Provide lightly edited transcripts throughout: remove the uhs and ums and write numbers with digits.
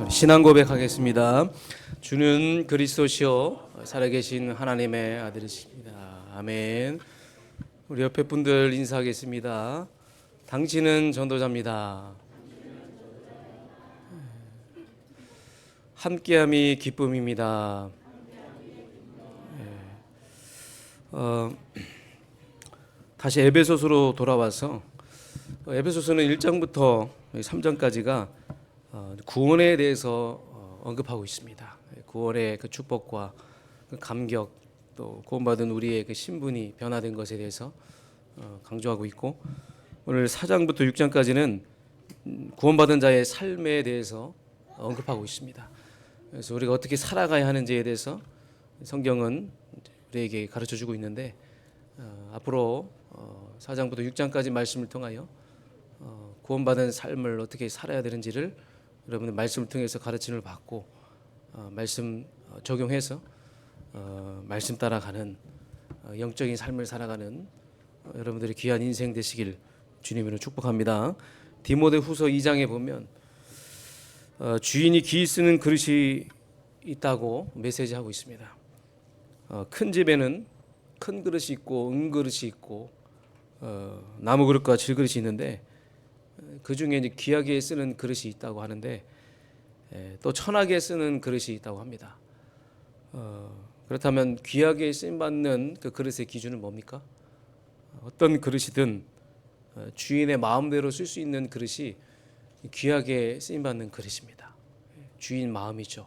신앙 고백하겠습니다. 주는 그리스도시요 살아계신 하나님의 아들이십니다. 아멘. 우리 옆에 분들 인사하겠습니다. 당신은 전도자입니다. 함께함이 기쁨입니다. 다시 에베소서로 돌아와서 에베소서는 1장부터 3장까지가 구원에 대해서 언급하고 있습니다. 구원의 그 축복과 그 감격, 또 구원받은 우리의 그 신분이 변화된 것에 대해서 강조하고 있고, 오늘 4장부터 6장까지는 구원받은 자의 삶에 대해서 언급하고 있습니다. 그래서 우리가 어떻게 살아가야 하는지에 대해서 성경은 우리에게 가르쳐주고 있는데, 앞으로 4장부터 6장까지 말씀을 통하여 구원받은 삶을 어떻게 살아야 되는지를 여러분들 말씀을 통해서 가르침을 받고 말씀 적용해서 말씀 따라가는 영적인 삶을 살아가는 여러분들의 귀한 인생 되시길 주님으로 축복합니다. 디모데후서 2장에 보면 주인이 기 쓰는 그릇이 있다고 메시지하고 있습니다. 큰 집에는 큰 그릇이 있고 은그릇이 있고 나무 그릇과 질그릇이 있는데, 그 중에 이제 귀하게 쓰는 그릇이 있다고 하는데, 또 천하게 쓰는 그릇이 있다고 합니다. 그렇다면 귀하게 쓰임 받는 그 그릇의 기준은 뭡니까? 어떤 그릇이든 주인의 마음대로 쓸 수 있는 그릇이 귀하게 쓰임 받는 그릇입니다. 주인 마음이죠.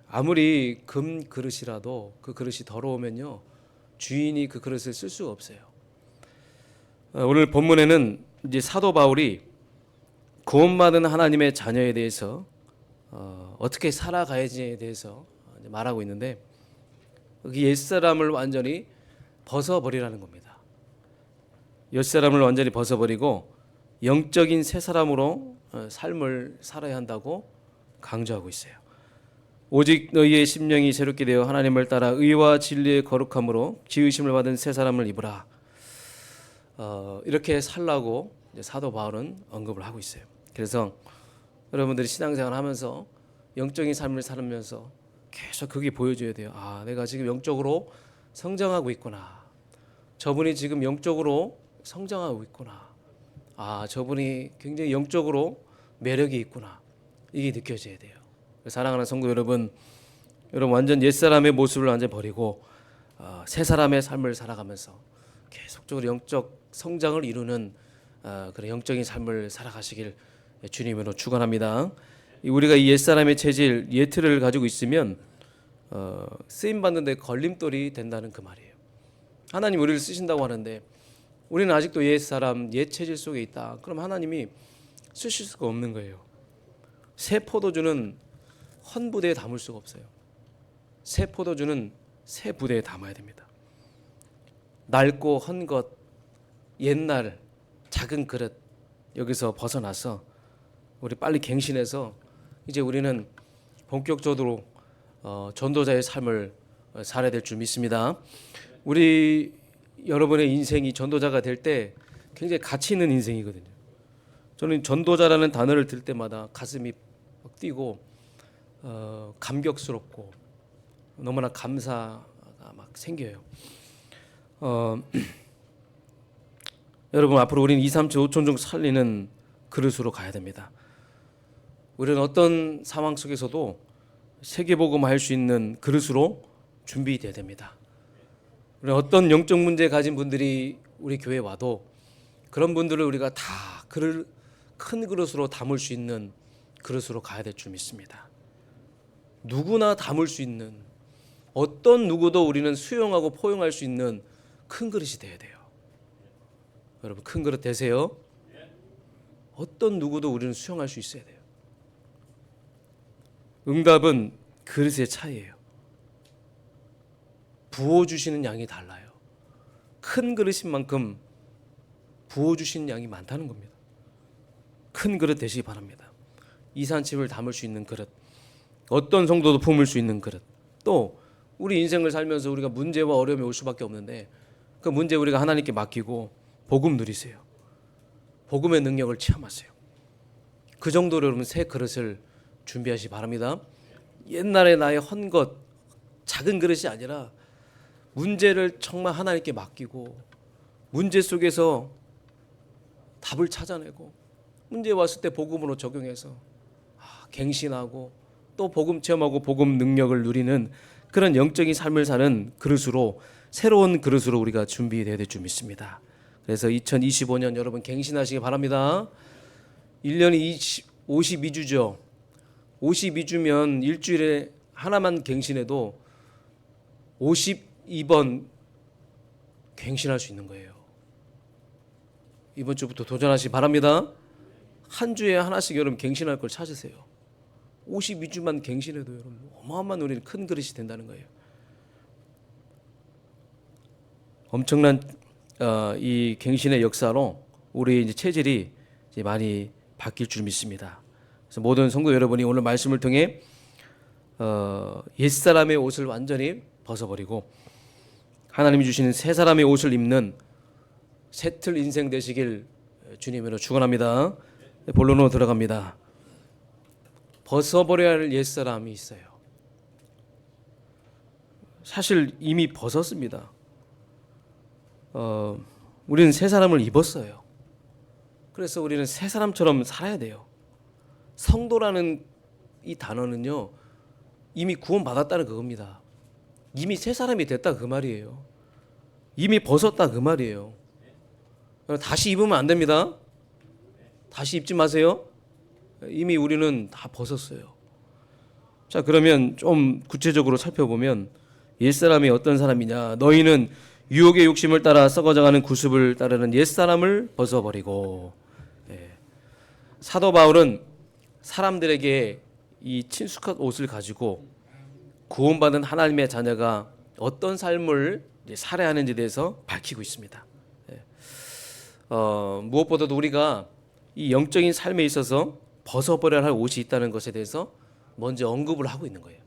아무리 금 그릇이라도 그 그릇이 더러우면요, 주인이 그 그릇을 쓸 수가 없어요. 오늘 본문에는 이제 사도 바울이 구원받은 하나님의 자녀에 대해서 어떻게 살아가야지에 대해서 말하고 있는데, 그 옛사람을 완전히 벗어버리라는 겁니다. 옛사람을 완전히 벗어버리고 영적인 새 사람으로 삶을 살아야 한다고 강조하고 있어요. 오직 너희의 심령이 새롭게 되어 하나님을 따라 의와 진리의 거룩함으로 지으심을 받은 새 사람을 입으라. 이렇게 살라고 사도 바울은 언급을 하고 있어요. 그래서 여러분들이 신앙생활 하면서 영적인 삶을 살면서 계속 그게 보여줘야 돼요. 아, 내가 지금 영적으로 성장하고 있구나. 저분이 지금 영적으로 성장하고 있구나. 아, 저분이 굉장히 영적으로 매력이 있구나. 이게 느껴져야 돼요. 사랑하는 성도 여러분, 완전 옛사람의 모습을 완전 버리고 새 사람의 삶을 살아가면서 계속적으로 영적 성장을 이루는 그런 영적인 삶을 살아가시길 주님으로 축원합니다. 우리가 이 옛사람의 체질, 옛틀을 가지고 있으면 쓰임 받는 데 걸림돌이 된다는 그 말이에요. 하나님 우리를 쓰신다고 하는데 우리는 아직도 옛사람, 옛 체질 속에 있다. 그럼 하나님이 쓰실 수가 없는 거예요. 새 포도주는 헌 부대에 담을 수가 없어요. 새 포도주는 새 부대에 담아야 됩니다. 낡고 헌 것, 옛날 작은 그릇, 여기서 벗어나서 우리 빨리 갱신해서 이제 우리는 본격적으로 전도자의 삶을 살아야 될 줄 믿습니다. 우리 여러분의 인생이 전도자가 될 때 굉장히 가치 있는 인생이거든요. 저는 전도자라는 단어를 들 때마다 가슴이 막 뛰고 감격스럽고 너무나 감사가 막 생겨요. 여러분, 앞으로 우리는 2, 3초, 5초 중 살리는 그릇으로 가야 됩니다. 우리는 어떤 상황 속에서도 세계복음을 할 수 있는 그릇으로 준비되어야 됩니다. 우리는 어떤 영적 문제 가진 분들이 우리 교회에 와도 그런 분들을 우리가 다 큰 그릇으로 담을 수 있는 그릇으로 가야 될 줄 믿습니다. 누구나 담을 수 있는, 어떤 누구도 우리는 수용하고 포용할 수 있는 큰 그릇이 돼야 돼요. 여러분, 큰 그릇 되세요? 어떤 누구도 우리는 수용할 수 있어야 돼요. 응답은 그릇의 차이예요. 부어주시는 양이 달라요. 큰 그릇인 만큼 부어주시는 양이 많다는 겁니다. 큰 그릇 되시기 바랍니다. 이산칩을 담을 수 있는 그릇, 어떤 성도도 품을 수 있는 그릇. 또 우리 인생을 살면서 우리가 문제와 어려움이 올 수밖에 없는데 그 문제 우리가 하나님께 맡기고 복음 누리세요. 복음의 능력을 체험하세요. 그 정도로 여러분 새 그릇을 준비하시기 바랍니다. 옛날에 나의 헌 것, 작은 그릇이 아니라 문제를 정말 하나님께 맡기고 문제 속에서 답을 찾아내고 문제 왔을 때 복음으로 적용해서 갱신하고 또 복음 체험하고 복음 능력을 누리는 그런 영적인 삶을 사는 그릇으로, 새로운 그릇으로 우리가 준비되어야 될 줄 믿습니다. 그래서 2025년 여러분 갱신하시기 바랍니다. 1년이 52주죠. 52주면 일주일에 하나만 갱신해도 52번 갱신할 수 있는 거예요. 이번 주부터 도전하시기 바랍니다. 한 주에 하나씩 여러분 갱신할 걸 찾으세요. 52주만 갱신해도 여러분 어마어마한 우리는 큰 그릇이 된다는 거예요. 엄청난 이 갱신의 역사로 우리 이제 체질이 이제 많이 바뀔 줄 믿습니다. 그래서 모든 성도 여러분이 오늘 말씀을 통해 옛사람의 옷을 완전히 벗어버리고 하나님이 주시는 새 사람의 옷을 입는 새틀 인생 되시길 주님으로 축원합니다. 본론으로 들어갑니다. 벗어버려야 할 옛사람이 있어요. 사실 이미 벗었습니다. 우리는 새 사람을 입었어요. 그래서 우리는 새 사람처럼 살아야 돼요. 성도라는 이 단어는요, 이미 구원받았다는 그겁니다. 이미 새 사람이 됐다 그 말이에요. 이미 벗었다 그 말이에요. 다시 입으면 안 됩니다. 다시 입지 마세요. 이미 우리는 다 벗었어요. 자, 그러면 좀 구체적으로 살펴보면 옛사람이 어떤 사람이냐. 너희는 유혹의 욕심을 따라 썩어져가는 구습을 따르는 옛사람을 벗어버리고. 사도 바울은 사람들에게 이 친숙한 옷을 가지고 구원받은 하나님의 자녀가 어떤 삶을 살아야 하는지에 대해서 밝히고 있습니다. 무엇보다도 우리가 이 영적인 삶에 있어서 벗어버려야 할 옷이 있다는 것에 대해서 먼저 언급을 하고 있는 거예요.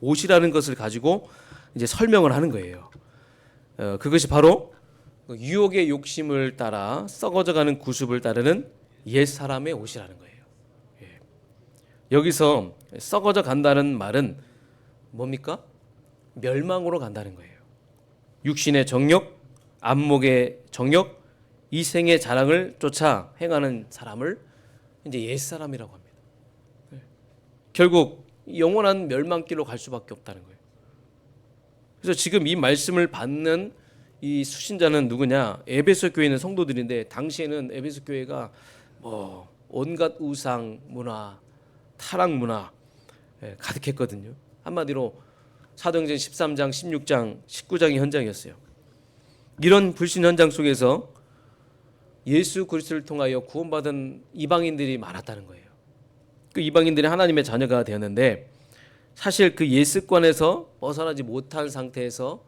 옷이라는 것을 가지고 이제 설명을 하는 거예요. 그것이 바로 유혹의 욕심을 따라 썩어져가는 구습을 따르는 옛 사람의 옷이라는 거예요. 여기서 썩어져 간다는 말은 뭡니까? 멸망으로 간다는 거예요. 육신의 정욕, 안목의 정욕, 이생의 자랑을 쫓아 행하는 사람을 이제 옛 사람이라고 합니다. 결국 영원한 멸망길로 갈 수밖에 없다는 거예요. 그래서 지금 이 말씀을 받는 이 수신자는 누구냐? 에베소 교회 있는 성도들인데, 당시에는 에베소 교회가 뭐 온갖 우상 문화, 타락 문화 가득했거든요. 한마디로 사도행전 13장, 16장, 19장이 현장이었어요. 이런 불신 현장 속에서 예수 그리스도를 통하여 구원받은 이방인들이 많았다는 거예요. 그 이방인들이 하나님의 자녀가 되었는데, 사실 그 옛습관에서 벗어나지 못한 상태에서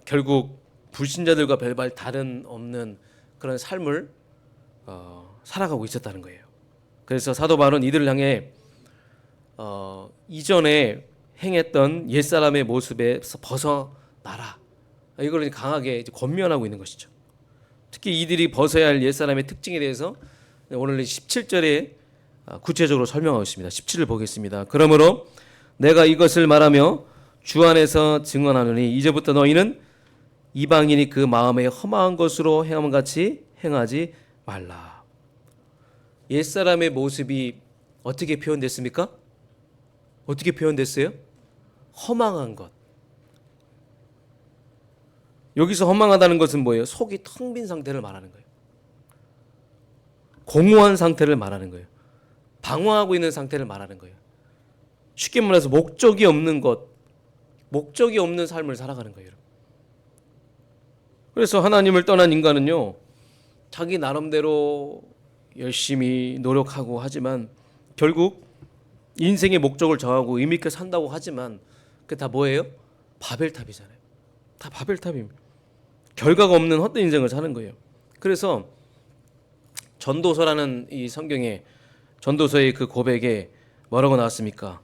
결국 불신자들과 별반 다른 없는 그런 삶을 살아가고 있었다는 거예요. 그래서 사도 바울은 이들을 향해 이전에 행했던 옛사람의 모습에서 벗어나라, 이걸 강하게 권면하고 있는 것이죠. 특히 이들이 벗어야 할 옛사람의 특징에 대해서 오늘 17절에 구체적으로 설명하고 있습니다. 17을 보겠습니다. 그러므로 내가 이것을 말하며 주 안에서 증언하노니 이제부터 너희는 이방인이 그 마음에 험한 것으로 행함 같이 행하지 말라. 옛사람의 모습이 어떻게 표현됐습니까? 어떻게 표현됐어요? 허망한 것. 여기서 허망하다는 것은 뭐예요? 속이 텅 빈 상태를 말하는 거예요. 공허한 상태를 말하는 거예요. 방황하고 있는 상태를 말하는 거예요. 쉽게 말해서 목적이 없는 것, 목적이 없는 삶을 살아가는 거예요. 그래서 하나님을 떠난 인간은요, 자기 나름대로 열심히 노력하고 하지만 결국 인생의 목적을 정하고 의미 있게 산다고 하지만 그게 다 뭐예요? 바벨탑이잖아요. 다 바벨탑입니다. 결과가 없는 헛된 인생을 사는 거예요. 그래서 전도서라는 이 성경에, 전도서의 그 고백에 뭐라고 나왔습니까?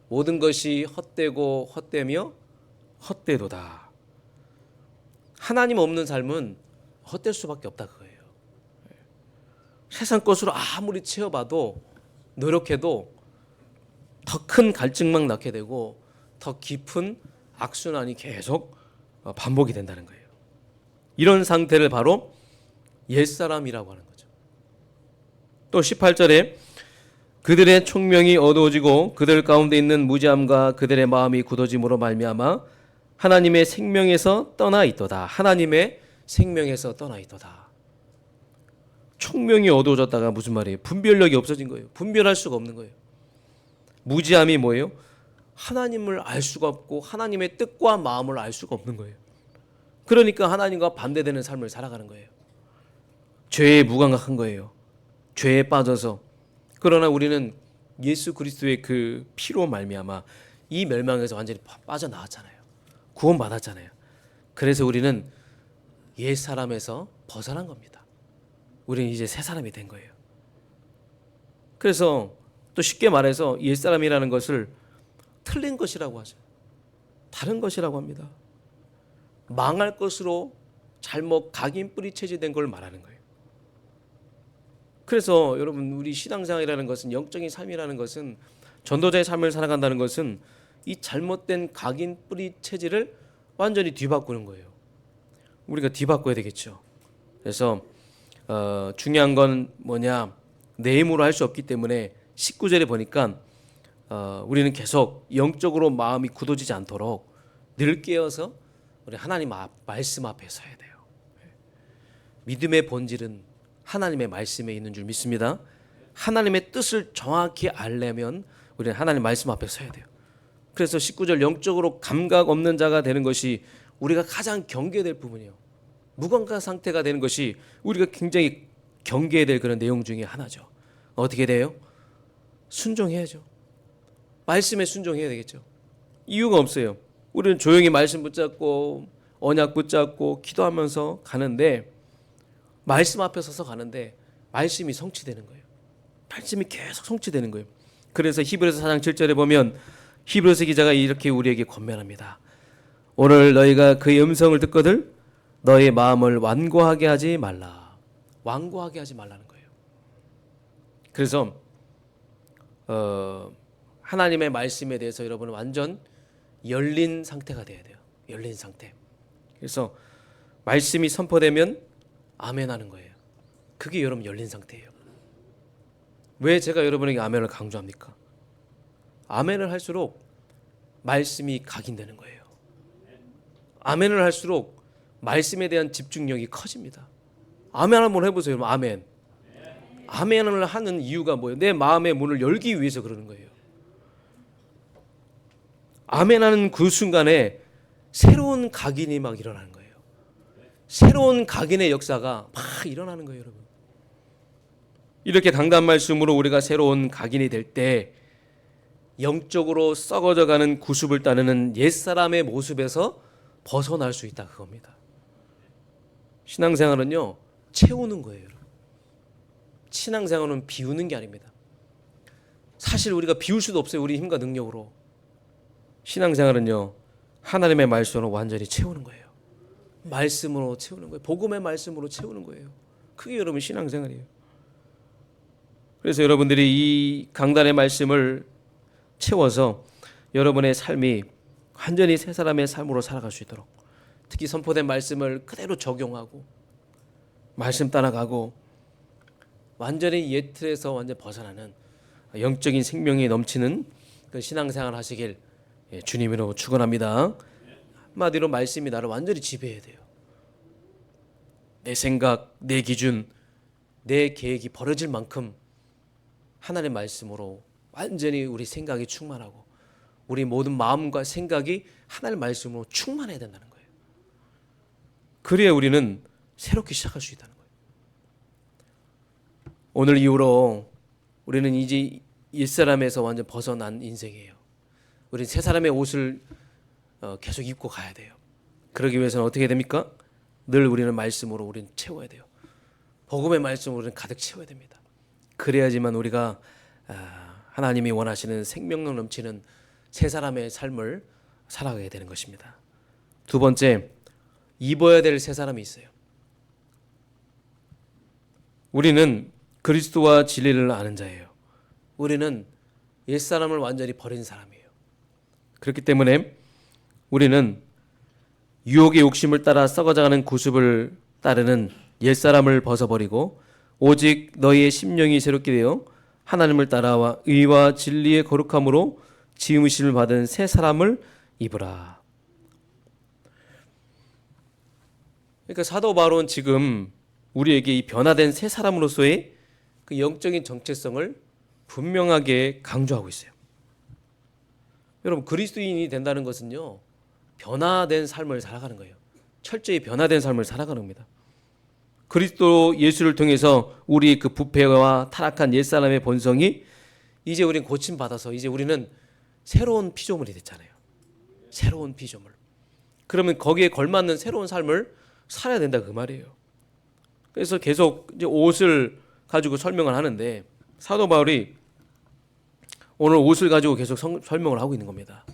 모든 것이 헛되고 헛되며 헛되도다. 하나님 없는 삶은 헛될 수밖에 없다 그거예요. 세상 것으로 아무리 채워봐도 노력해도 더 큰 갈증만 낳게 되고 더 깊은 악순환이 계속 반복이 된다는 거예요. 이런 상태를 바로 옛사람이라고 하는 거죠. 또 18절에 그들의 총명이 어두워지고 그들 가운데 있는 무지함과 그들의 마음이 굳어짐으로 말미암아 하나님의 생명에서 떠나 있도다. 하나님의 생명에서 떠나 있도다. 총명이 어두워졌다가 무슨 말이에요? 분별력이 없어진 거예요. 분별할 수가 없는 거예요. 무지함이 뭐예요? 하나님을 알 수가 없고 하나님의 뜻과 마음을 알 수가 없는 거예요. 그러니까 하나님과 반대되는 삶을 살아가는 거예요. 죄에 무감각한 거예요. 죄에 빠져서. 그러나 우리는 예수 그리스도의 그 피로 말미암아 이 멸망에서 완전히 빠져나왔잖아요. 구원받았잖아요. 그래서 우리는 옛 사람에서 벗어난 겁니다. 우리는 이제 새 사람이 된 거예요. 그래서 또 쉽게 말해서 옛 사람이라는 것을 틀린 것이라고 하죠. 다른 것이라고 합니다. 망할 것으로 잘못 각인 뿌리 체질된 걸 말하는 거예요. 그래서 여러분 우리 신앙생활이라는 것은 영적인 삶이라는 것은 전도자의 삶을 살아간다는 것은 이 잘못된 각인 뿌리 체질을 완전히 뒤바꾸는 거예요. 우리가 뒤바꿔야 되겠죠. 그래서 중요한 건 뭐냐, 내 힘으로 할 수 없기 때문에 19절에 보니까 우리는 계속 영적으로 마음이 굳어지지 않도록 늘 깨어서 우리 하나님 말씀 앞에 서야 돼요. 믿음의 본질은 하나님의 말씀에 있는 줄 믿습니다. 하나님의 뜻을 정확히 알려면 우리는 하나님 말씀 앞에 서야 돼요. 그래서 19절 영적으로 감각 없는 자가 되는 것이 우리가 가장 경계해야 될 부분이에요. 무감각 상태가 되는 것이 우리가 굉장히 경계해야 될 그런 내용 중에 하나죠. 어떻게 돼요? 순종해야죠. 말씀에 순종해야 되겠죠. 이유가 없어요. 우리는 조용히 말씀 붙잡고 언약 붙잡고 기도하면서 가는데 말씀 앞에 서서 가는데 말씀이 성취되는 거예요. 말씀이 계속 성취되는 거예요. 그래서 히브리서 4장 7절에 보면 히브리서 기자가 이렇게 우리에게 권면합니다. 오늘 너희가 그의 음성을 듣거든 너의 마음을 완고하게 하지 말라. 완고하게 하지 말라는 거예요. 그래서 하나님의 말씀에 대해서 여러분은 완전 열린 상태가 돼야 돼요. 열린 상태. 그래서 말씀이 선포되면 아멘 하는 거예요. 그게 여러분 열린 상태예요. 왜 제가 여러분에게 아멘을 강조합니까? 아멘을 할수록 말씀이 각인되는 거예요. 아멘을 할수록 말씀에 대한 집중력이 커집니다. 아멘 한번 해보세요. 여러분. 아멘. 아멘을 하는 이유가 뭐예요? 내 마음의 문을 열기 위해서 그러는 거예요. 아멘하는 그 순간에 새로운 각인이 막 일어나는 거예요. 새로운 각인의 역사가 막 일어나는 거예요, 여러분. 이렇게 강단 말씀으로 우리가 새로운 각인이 될 때 영적으로 썩어져가는 구습을 따르는 옛사람의 모습에서 벗어날 수 있다, 그겁니다. 신앙생활은요, 채우는 거예요. 신앙생활은 비우는 게 아닙니다. 사실 우리가 비울 수도 없어요, 우리 힘과 능력으로. 신앙생활은요, 하나님의 말씀으로 완전히 채우는 거예요. 말씀으로 채우는 거예요. 복음의 말씀으로 채우는 거예요. 그게 여러분 신앙생활이에요. 그래서 여러분들이 이 강단의 말씀을 채워서 여러분의 삶이 완전히 새 사람의 삶으로 살아갈 수 있도록, 특히 선포된 말씀을 그대로 적용하고 말씀 따라가고 완전히 옛 틀에서 완전 벗어나는 영적인 생명이 넘치는 그 신앙생활 하시길 주님으로 축원합니다. 한마디로 말씀이 나를 완전히 지배해야 돼요. 내 생각, 내 기준, 내 계획이 벌어질 만큼 하나님의 말씀으로 완전히 우리 생각이 충만하고 우리 모든 마음과 생각이 하나님의 말씀으로 충만해야 된다는 거예요. 그래야 우리는 새롭게 시작할 수 있다는 거예요. 오늘 이후로 우리는 이제 옛사람에서 완전 벗어난 인생이에요. 우리는 새 사람의 옷을 계속 입고 가야 돼요. 그러기 위해서는 어떻게 됩니까? 늘 우리는 말씀으로 우리는 채워야 돼요. 복음의 말씀으로 우리는 가득 채워야 됩니다. 그래야지만 우리가 하나님이 원하시는 생명력 넘치는 새 사람의 삶을 살아가게 되는 것입니다. 두 번째, 입어야 될 새 사람이 있어요. 우리는 그리스도와 진리를 아는 자예요. 우리는 옛사람을 완전히 버린 사람이에요. 그렇기 때문에 우리는 유혹의 욕심을 따라 썩어져가는 구습을 따르는 옛사람을 벗어버리고 오직 너희의 심령이 새롭게 되어 하나님을 따라와 의와 진리의 거룩함으로 지음심을 받은 새 사람을 입으라. 그러니까 사도 바울은 지금 우리에게 이 변화된 새 사람으로서의 그 영적인 정체성을 분명하게 강조하고 있어요. 여러분, 그리스도인이 된다는 것은요, 변화된 삶을 살아가는 거예요. 철저히 변화된 삶을 살아가는 겁니다. 그리스도 예수를 통해서 우리 그 부패와 타락한 옛사람의 본성이 이제 우리는 고침받아서 이제 우리는 새로운 피조물이 됐잖아요. 새로운 피조물. 그러면 거기에 걸맞는 새로운 삶을 살아야 된다 그 말이에요. 그래서 계속 이제 옷을 가지고 설명을 하는데 사도 바울이 오늘 옷을 가지고 계속 설명을 하고 있는 겁니다.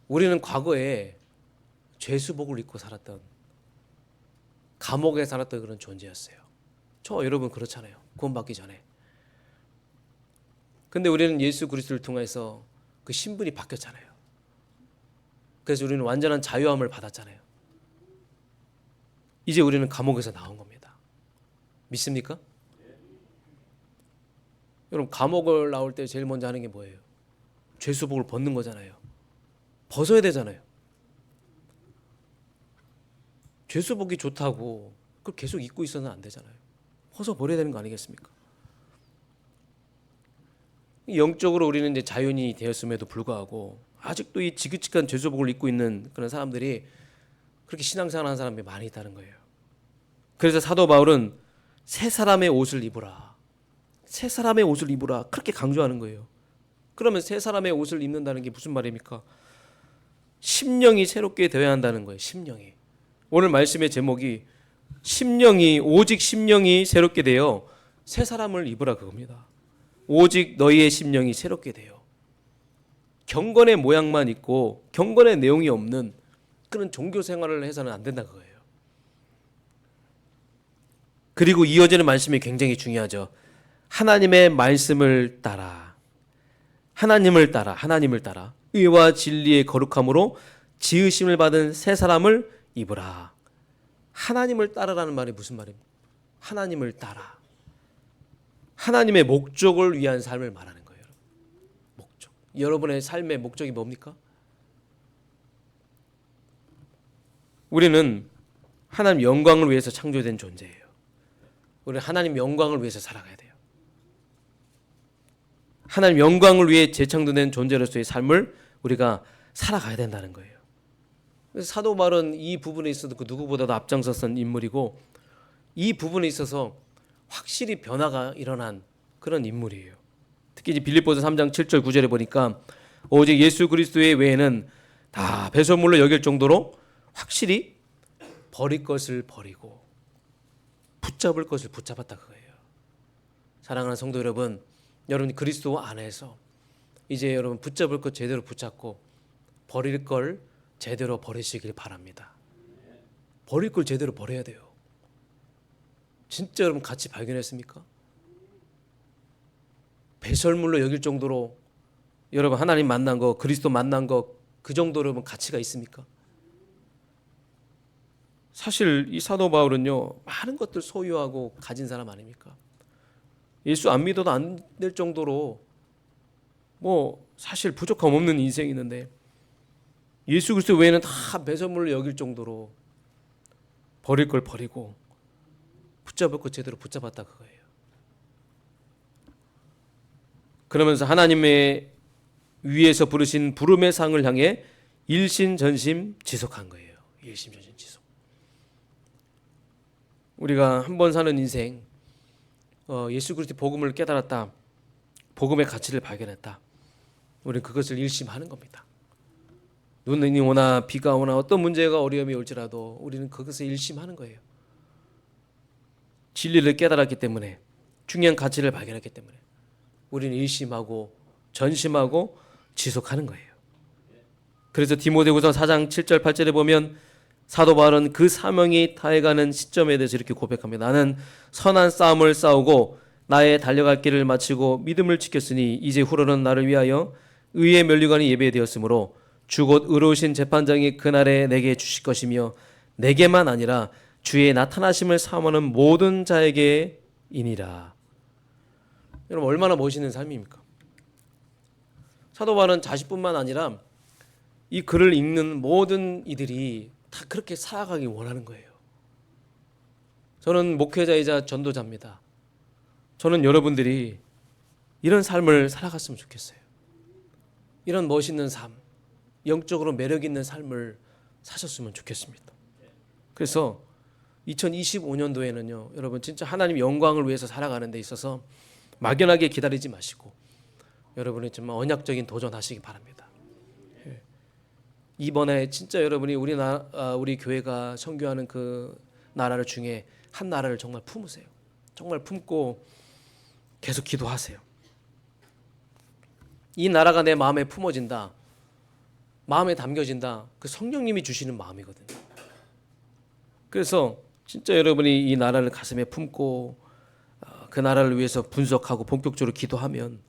우리는 과거에 죄수복을 입고 살았던, 감옥에 살았던 그런 존재였어요. 저 여러분 그렇잖아요. 구원받기 전에. 근데 우리는 예수 그리스도를 통해서 그 신분이 바뀌었잖아요. 그래서 우리는 완전한 자유함을 받았잖아요. 이제 우리는 감옥에서 나온 겁니다. 믿습니까? 여러분, 감옥을 나올 때 제일 먼저 하는 게 뭐예요? 죄수복을 벗는 거잖아요. 벗어야 되잖아요. 죄수복이 좋다고 그걸 계속 입고 있어서는 안 되잖아요. 벗어버려야 되는 거 아니겠습니까? 영적으로 우리는 이제 자연이 되었음에도 불구하고 아직도 이 지긋지긋한 죄수복을 입고 있는 그런 사람들이 그렇게 신앙생활하는 사람이 많이 있다는 거예요. 그래서 사도 바울은 새 사람의 옷을 입으라. 새 사람의 옷을 입으라. 그렇게 강조하는 거예요. 그러면 새 사람의 옷을 입는다는 게 무슨 말입니까? 심령이 새롭게 되어야 한다는 거예요. 심령이. 오늘 말씀의 제목이 심령이, 오직 심령이 새롭게 되어 새 사람을 입으라 그겁니다. 오직 너희의 심령이 새롭게 되어. 경건의 모양만 있고 경건의 내용이 없는 그런 종교 생활을 해서는 안 된다 그거예요. 그리고 이어지는 말씀이 굉장히 중요하죠. 하나님의 말씀을 따라, 하나님을 따라 의와 진리의 거룩함으로 지으심을 받은 새 사람을 입으라. 하나님을 따르라는 말이 무슨 말입니까? 하나님을 따라. 하나님의 목적을 위한 삶을 말하는 거예요. 목적. 여러분의 삶의 목적이 뭡니까? 우리는 하나님 영광을 위해서 창조된 존재예요. 우리는 하나님 영광을 위해서 살아가야 돼요. 하나님 영광을 위해 재창조된 존재로서의 삶을 우리가 살아가야 된다는 거예요. 그래서 사도 바울은 이 부분에 있어서 그 누구보다도 앞장섰던 인물이고 이 부분에 있어서 확실히 변화가 일어난 그런 인물이에요. 특히 이제 빌립보서 3장 7절 9절에 보니까 오직 예수 그리스도의 외에는 다 배설물로 여길 정도로 확실히 버릴 것을 버리고 붙잡을 것을 붙잡았다 그거예요. 사랑하는 성도 여러분, 여러분 그리스도 안에서 이제 여러분 붙잡을 것 제대로 붙잡고 버릴 걸 제대로 버리시길 바랍니다. 버릴 걸 제대로 버려야 돼요. 진짜 여러분 가치 발견했습니까? 배설물로 여길 정도로 여러분 하나님 만난 거, 그리스도 만난 거 그 정도로 여러분 가치가 있습니까? 사실 이 사도 바울은요 많은 것들 소유하고 가진 사람 아닙니까? 예수 안 믿어도 안 될 정도로 뭐 사실 부족함 없는 인생이 있는데 예수 그리스도 외에는 다 배설물로 여길 정도로 버릴 걸 버리고 붙잡을 거 제대로 붙잡았다 그거예요. 그러면서 하나님의 위에서 부르신 부름의 상을 향해 일신전심 지속한 거예요. 일신전심 지속. 우리가 한 번 사는 인생, 예수 그리스도 복음을 깨달았다, 복음의 가치를 발견했다. 우리는 그것을 일심하는 겁니다. 눈이 오나 비가 오나 어떤 문제가 어려움이 올지라도 우리는 그것을 일심하는 거예요. 진리를 깨달았기 때문에, 중요한 가치를 발견했기 때문에 우리는 일심하고 전심하고 지속하는 거예요. 그래서 디모데후서 4장 7절 8절에 보면 사도 바울은 그 사명이 다해가는 시점에 대해서 이렇게 고백합니다. 나는 선한 싸움을 싸우고 나의 달려갈 길을 마치고 믿음을 지켰으니 이제 후로는 나를 위하여 의의 면류관이 예배되었으므로 주 곧 의로우신 재판장이 그날에 내게 주실 것이며 내게만 아니라 주의 나타나심을 사모하는 모든 자에게이니라. 여러분 얼마나 멋있는 삶입니까? 사도 바울은 자신뿐만 아니라 이 글을 읽는 모든 이들이 다 그렇게 살아가기 원하는 거예요. 저는 목회자이자 전도자입니다. 저는 여러분들이 이런 삶을 살아갔으면 좋겠어요. 이런 멋있는 삶, 영적으로 매력 있는 삶을 사셨으면 좋겠습니다. 그래서 2025년도에는요, 여러분 진짜 하나님 영광을 위해서 살아가는 데 있어서 막연하게 기다리지 마시고 여러분이 정말 언약적인 도전하시기 바랍니다. 이번에 진짜 여러분이 우리 교회가 선교하는 그 나라를 중에 한 나라를 정말 품으세요. 정말 품고 계속 기도하세요. 이 나라가 내 마음에 품어진다, 마음에 담겨진다. 그 성령님이 주시는 마음이거든요. 그래서 진짜 여러분이 이 나라를 가슴에 품고 그 나라를 위해서 분석하고 본격적으로 기도하면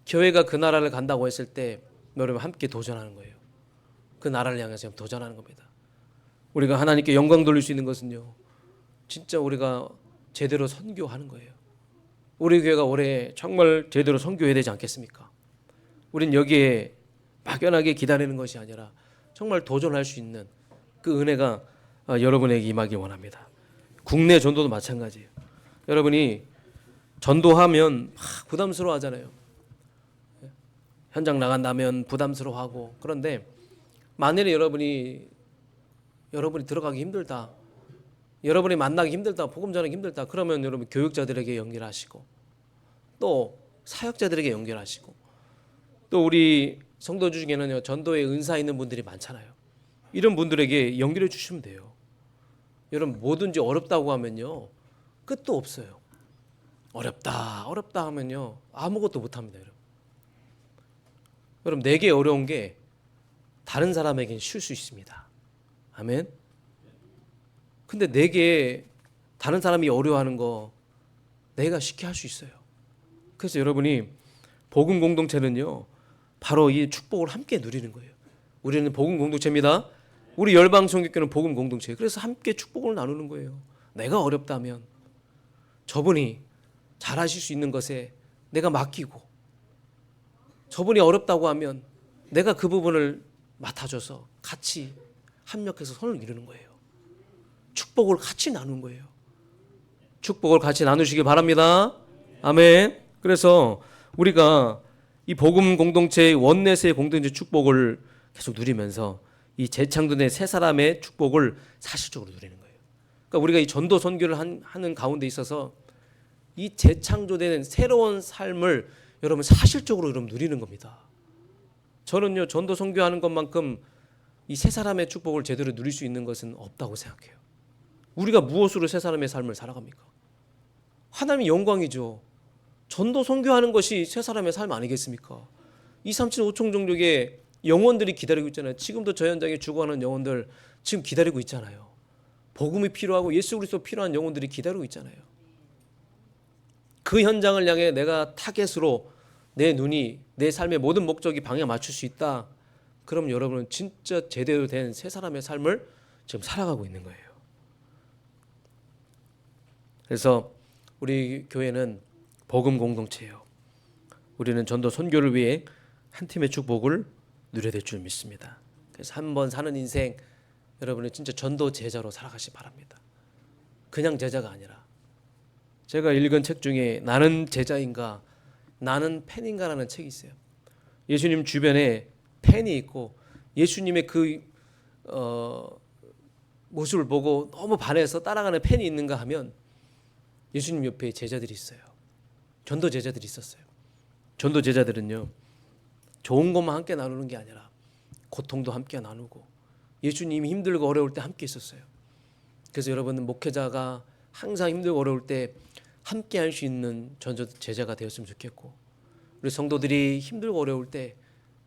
교회가 그 나라를 간다고 했을 때 여러분 함께 도전하는 거예요. 그 나라를 향해서 도전하는 겁니다. 우리가 하나님께 영광 돌릴 수 있는 것은요, 진짜 우리가 제대로 선교하는 거예요. 우리 교회가 올해 정말 제대로 선교해야 되지 않겠습니까? 우린 여기에 막연하게 기다리는 것이 아니라 정말 도전할 수 있는 그 은혜가 여러분에게 임하기 원합니다. 국내 전도도 마찬가지예요. 여러분이 전도하면 부담스러워 하잖아요. 현장 나간다면 부담스러워하고. 그런데 만일에 여러분이 들어가기 힘들다, 여러분이 만나기 힘들다, 복음 전하기 힘들다, 그러면 여러분 교육자들에게 연결하시고 또 사역자들에게 연결하시고 또 우리 성도주 중에는 전도에 은사 있는 분들이 많잖아요. 이런 분들에게 연결해 주시면 돼요. 여러분 뭐든지 어렵다고 하면요 끝도 없어요. 어렵다 하면요 아무것도 못합니다. 여러분 내게 어려운 게 다른 사람에게는 쉬울 수 있습니다. 아멘. 근데 내게 다른 사람이 어려워하는 거 내가 쉽게 할 수 있어요. 그래서 여러분이 복음 공동체는요 바로 이 축복을 함께 누리는 거예요. 우리는 복음 공동체입니다. 우리 열방성교회는 복음 공동체예요. 그래서 함께 축복을 나누는 거예요. 내가 어렵다면 저분이 잘하실 수 있는 것에 내가 맡기고, 저분이 어렵다고 하면 내가 그 부분을 맡아줘서 같이 협력해서 선을 이루는 거예요. 축복을 같이 나누는 거예요. 축복을 같이 나누시기 바랍니다. 아멘. 그래서 우리가 이 복음 공동체의 원내스의 공동체 축복을 계속 누리면서 이 재창조된 새 사람의 축복을 사실적으로 누리는 거예요. 그러니까 우리가 이 전도 선교를 하는 가운데 있어서 이 재창조된 새로운 삶을 여러분 사실적으로 여러분 누리는 겁니다. 저는요 전도 선교하는 것만큼 이 새 사람의 축복을 제대로 누릴 수 있는 것은 없다고 생각해요. 우리가 무엇으로 새 사람의 삶을 살아갑니까? 하나님의 영광이죠. 전도 선교하는 것이 새 사람의 삶 아니겠습니까? 237 5총 종족의 영혼들이 기다리고 있잖아요. 지금도 저 현장에 죽어가는 영혼들 지금 기다리고 있잖아요. 복음이 필요하고 예수 그리스도 필요한 영혼들이 기다리고 있잖아요. 그 현장을 향해 내가 타겟으로 내 눈이, 내 삶의 모든 목적이 방향 맞출 수 있다. 그럼 여러분은 진짜 제대로 된 새 사람의 삶을 지금 살아가고 있는 거예요. 그래서 우리 교회는 복음 공동체예요. 우리는 전도 선교를 위해 한 팀의 축복을 누려야 될 줄 믿습니다. 그래서 한 번 사는 인생 여러분은 진짜 전도 제자로 살아가시 바랍니다. 그냥 제자가 아니라, 제가 읽은 책 중에 나는 제자인가 나는 팬인가라는 책이 있어요. 예수님 주변에 팬이 있고 예수님의 그 모습을 보고 너무 반해서 따라가는 팬이 있는가 하면 예수님 옆에 제자들이 있어요. 전도 제자들이 있었어요. 전도 제자들은요 좋은 것만 함께 나누는 게 아니라 고통도 함께 나누고 예수님이 힘들고 어려울 때 함께 있었어요. 그래서 여러분은 목회자가 항상 힘들고 어려울 때 함께 할 수 있는 전도 제자가 되었으면 좋겠고, 우리 성도들이 힘들고 어려울 때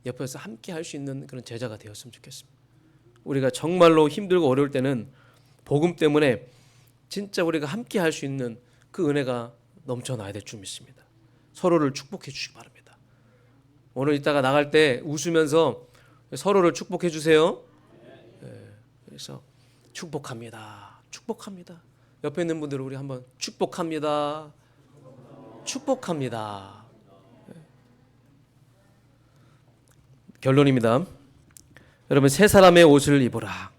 옆에서 함께 할 수 있는 그런 제자가 되었으면 좋겠습니다. 우리가 정말로 힘들고 어려울 때는 복음 때문에 진짜 우리가 함께 할 수 있는 그 은혜가 넘쳐나야 될 줄 믿습니다. 서로를 축복해 주시기 바랍니다. 오늘 이따가 나갈 때 웃으면서 서로를 축복해 주세요. 그래서 축복합니다. 축복합니다. 옆에 있는 분들을 우리 한번 축복합니다. 축복합니다. 결론입니다. 여러분, 새 사람의 옷을 입으라.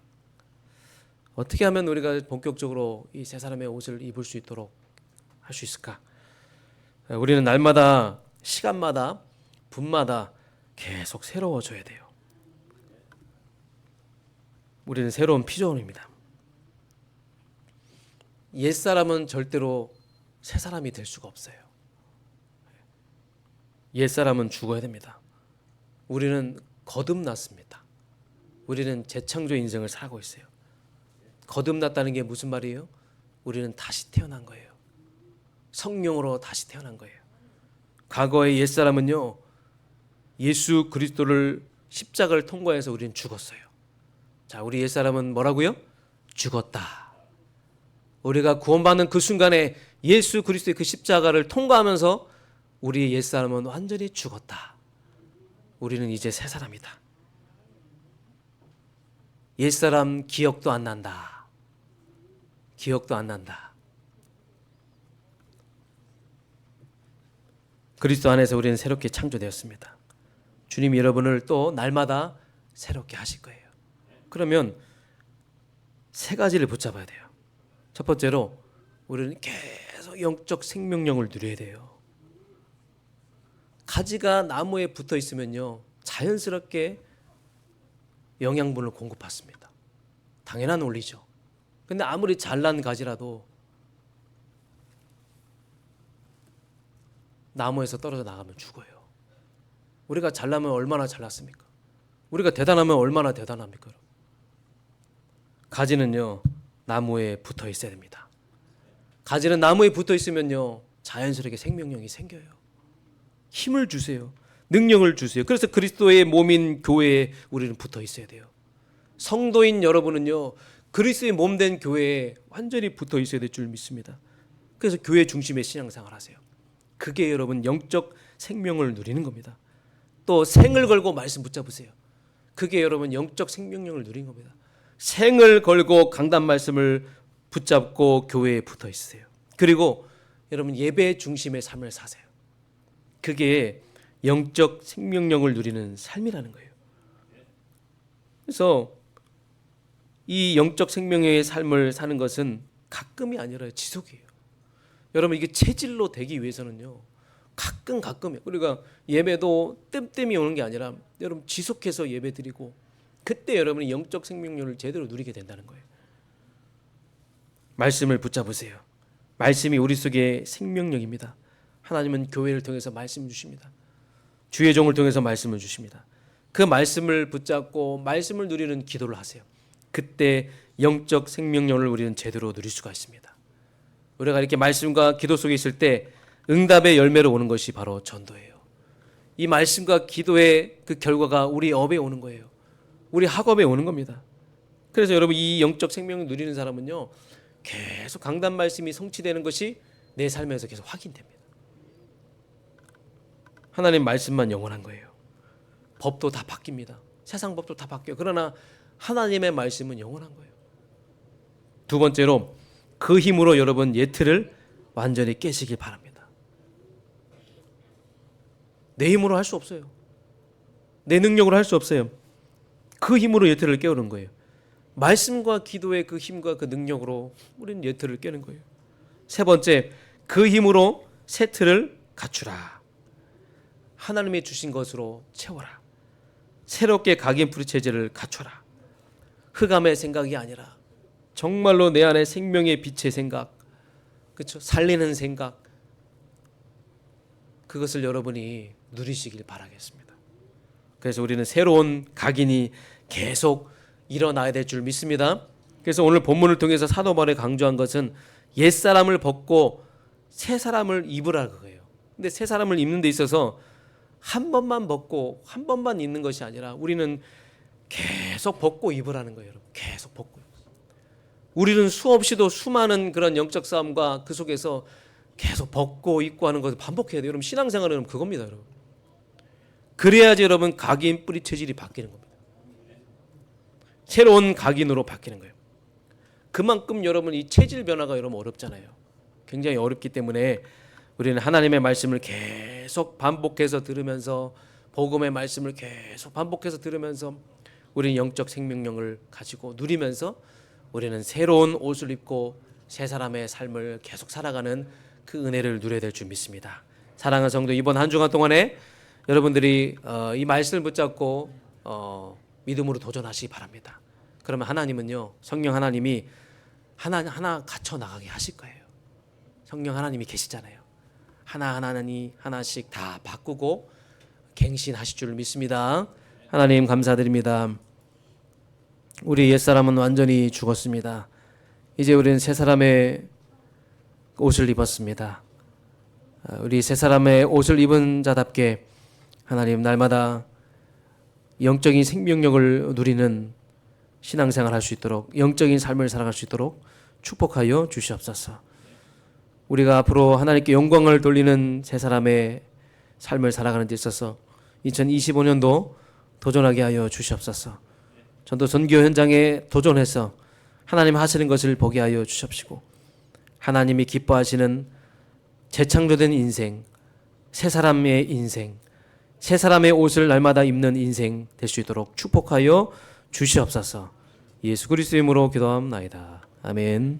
어떻게 하면 우리가 본격적으로 이 새 사람의 옷을 입을 수 있도록 할 수 있을까? 우리는 날마다, 시간마다, 분마다 계속 새로워져야 돼요. 우리는 새로운 피조물입니다. 옛사람은 절대로 새 사람이 될 수가 없어요. 옛사람은 죽어야 됩니다. 우리는 거듭났습니다. 우리는 재창조 인생을 살고 있어요. 거듭났다는 게 무슨 말이에요? 우리는 다시 태어난 거예요. 성령으로 다시 태어난 거예요. 과거의 옛사람은요, 예수 그리스도를 십자가를 통과해서 우리는 죽었어요. 자, 우리 옛사람은 뭐라고요? 죽었다. 우리가 구원받는 그 순간에 예수 그리스도의 그 십자가를 통과하면서 우리의 옛사람은 완전히 죽었다. 우리는 이제 새 사람이다. 옛사람 기억도 안 난다. 기억도 안 난다. 그리스도 안에서 우리는 새롭게 창조되었습니다. 주님이 여러분을 또 날마다 새롭게 하실 거예요. 그러면 세 가지를 붙잡아야 돼요. 첫 번째로 우리는 계속 영적 생명력을 누려야 돼요. 가지가 나무에 붙어 있으면요, 자연스럽게 영양분을 공급받습니다. 당연한 원리죠. 근데 아무리 잘난 가지라도 나무에서 떨어져 나가면 죽어요. 우리가 잘나면 얼마나 잘났습니까? 우리가 대단하면 얼마나 대단합니까? 가지는요, 나무에 붙어 있어야 됩니다. 가지는 나무에 붙어 있으면요, 자연스럽게 생명력이 생겨요. 힘을 주세요. 능력을 주세요. 그래서 그리스도의 몸인 교회에 우리는 붙어 있어야 돼요. 성도인 여러분은요, 그리스도의 몸된 교회에 완전히 붙어 있어야 될 줄 믿습니다. 그래서 교회 중심의 신앙생활 하세요. 그게 여러분 영적 생명을 누리는 겁니다. 또 생을 걸고 말씀 붙잡으세요. 그게 여러분 영적 생명력을 누리는 겁니다. 생을 걸고 강단 말씀을 붙잡고 교회에 붙어 있으세요. 그리고 여러분 예배 중심의 삶을 사세요. 그게 영적 생명력을 누리는 삶이라는 거예요. 그래서 이 영적 생명의 삶을 사는 것은 가끔이 아니라 지속이에요. 여러분, 이게 체질로 되기 위해서는요, 가끔이에요. 우리가 예배도 뜸뜸이 오는 게 아니라 여러분 지속해서 예배 드리고, 그때 여러분이 영적 생명력을 제대로 누리게 된다는 거예요. 말씀을 붙잡으세요. 말씀이 우리 속에 생명력입니다. 하나님은 교회를 통해서 말씀 주십니다. 주의 종을 통해서 말씀을 주십니다. 그 말씀을 붙잡고 말씀을 누리는 기도를 하세요. 그때 영적 생명력을 우리는 제대로 누릴 수가 있습니다. 우리가 이렇게 말씀과 기도 속에 있을 때 응답의 열매로 오는 것이 바로 전도예요. 이 말씀과 기도의 그 결과가 우리 업에 오는 거예요. 우리 학업에 오는 겁니다. 그래서 여러분, 이 영적 생명을 누리는 사람은요, 계속 강단 말씀이 성취되는 것이 내 삶에서 계속 확인됩니다. 하나님 말씀만 영원한 거예요. 법도 다 바뀝니다. 세상 법도 다 바뀌어요. 그러나 하나님의 말씀은 영원한 거예요. 두 번째로, 그 힘으로 여러분 예틀을 완전히 깨시길 바랍니다. 내 힘으로 할 수 없어요. 내 능력으로 할 수 없어요. 그 힘으로 예틀을 깨우는 거예요. 말씀과 기도의 그 힘과 그 능력으로 우리는 예틀을 깨는 거예요. 세 번째, 그 힘으로 새 틀을 갖추라. 하나님이 주신 것으로 채워라. 새롭게 각인 뿌리 체제를 갖춰라. 흑암의 생각이 아니라 정말로 내 안에 생명의 빛의 생각, 그렇죠? 살리는 생각, 그것을 여러분이 누리시길 바라겠습니다. 그래서 우리는 새로운 각인이 계속 일어나야 될 줄 믿습니다. 그래서 오늘 본문을 통해서 사도 바울이 강조한 것은 옛사람을 벗고 새 사람을 입으라 그거예요. 근데 새 사람을 입는 데 있어서 한 번만 벗고 한 번만 입는 것이 아니라 우리는 계속 벗고 입으라는 거예요, 여러분. 계속 벗고. 우리는 수없이도 수많은 그런 영적 싸움과 그 속에서 계속 벗고 입고 하는 것을 반복해야 돼요. 여러분 신앙생활은 그겁니다, 여러분. 그래야지 여러분 각인 뿌리 체질이 바뀌는 겁니다. 새로운 각인으로 바뀌는 거예요. 그만큼 여러분 이 체질 변화가 여러분 어렵잖아요. 굉장히 어렵기 때문에 우리는 하나님의 말씀을 계속 반복해서 들으면서 복음의 말씀을 계속 반복해서 들으면서 우리는 영적 생명력을 가지고 누리면서 우리는 새로운 옷을 입고 새 사람의 삶을 계속 살아가는 그 은혜를 누려야 될 줄 믿습니다. 사랑하는 성도, 이번 한 주간 동안에 여러분들이 이 말씀을 붙잡고 믿음으로 도전하시기 바랍니다. 그러면 하나님은요, 성령 하나님이 하나 갖춰 나가게 하실 거예요. 성령 하나님이 계시잖아요. 하나씩 다 바꾸고 갱신하실 줄 믿습니다. 하나님 감사드립니다. 우리 옛사람은 완전히 죽었습니다. 이제 우리는 새 사람의 옷을 입었습니다. 우리 새 사람의 옷을 입은 자답게 하나님 날마다 영적인 생명력을 누리는 신앙생활 할 수 있도록, 영적인 삶을 살아갈 수 있도록 축복하여 주시옵소서. 우리가 앞으로 하나님께 영광을 돌리는 새 사람의 삶을 살아가는 데 있어서 2025년도 도전하게 하여 주시옵소서. 전도 선교 현장에 도전해서 하나님 하시는 것을 보게 하여 주십시고, 하나님이 기뻐하시는 재창조된 인생, 새 사람의 인생, 새 사람의 옷을 날마다 입는 인생 될 수 있도록 축복하여 주시옵소서. 예수 그리스도의 이름으로 기도합나이다. 아멘.